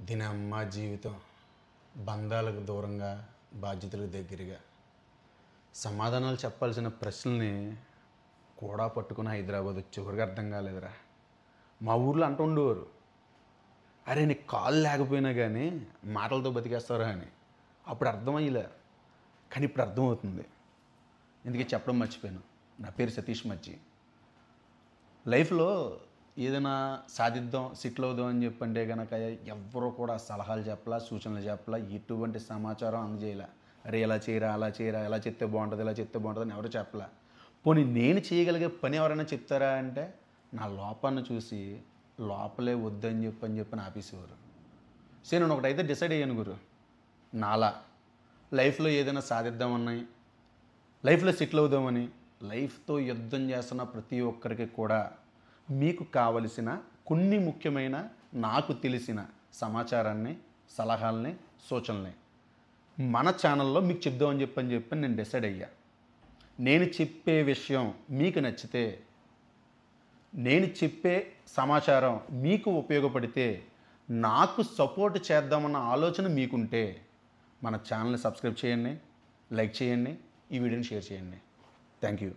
దీనమ్మ జీవితం బంధాలకు దూరంగా బాధ్యతలకు దగ్గరగా సమాధానాలు చెప్పాల్సిన ప్రశ్నల్ని కూడా పట్టుకుని హైదరాబాద్ వచ్చి ఎవరికి అర్థం కాలేదురా. మా ఊర్లో అంటుండేవారు, అరే నీకు కాళ్ళు లేకపోయినా కానీ మాటలతో బతికేస్తారా అని. అప్పుడు అర్థమయ్యలే, కానీ ఇప్పుడు అర్థమవుతుంది. ఎందుకే చెప్పడం మర్చిపోయాను. నా పేరు సతీష్ మచ్చి. లైఫ్లో ఏదైనా సాధిద్దాం, సెటిల్ అవుదాం అని చెప్పంటే కనుక ఎవ్వరూ కూడా సలహాలు చెప్పలా, సూచనలు చెప్పలా, ఎటువంటి సమాచారం అందజేయలే. అరే ఇలా చేయరా, అలా చేయరా, ఎలా చెప్తే బాగుంటుంది, ఇలా చెప్తే బాగుంటుంది అని ఎవరు చెప్పలా. పోనీ నేను చేయగలిగే పని ఎవరైనా చెప్తారా అంటే నా లోపాన్ని చూసి లోపలే వద్దని చెప్పని ఆపేసేవారు. సరే నేను ఒకటైతే డిసైడ్ అయ్యాను గురు, నాలా లైఫ్లో ఏదైనా సాధిద్దామని, లైఫ్లో సెటిల్ అవుదామని, లైఫ్తో యుద్ధం చేస్తున్న ప్రతి ఒక్కరికి కూడా మీకు కావలసిన కొన్ని ముఖ్యమైన నాకు తెలిసిన సమాచారాన్ని, సలహాలని, సూచనల్ని మన ఛానల్లో మీకు చెప్దామని చెప్పని నేను డిసైడ్ అయ్యా. నేను చెప్పే విషయం మీకు నచ్చితే, నేను చెప్పే సమాచారం మీకు ఉపయోగపడితే, నాకు సపోర్ట్ చేద్దామన్న ఆలోచన మీకుంటే మన ఛానల్ని సబ్స్క్రైబ్ చేయండి, లైక్ చేయండి, ఈ వీడియోని షేర్ చేయండి. Thank you.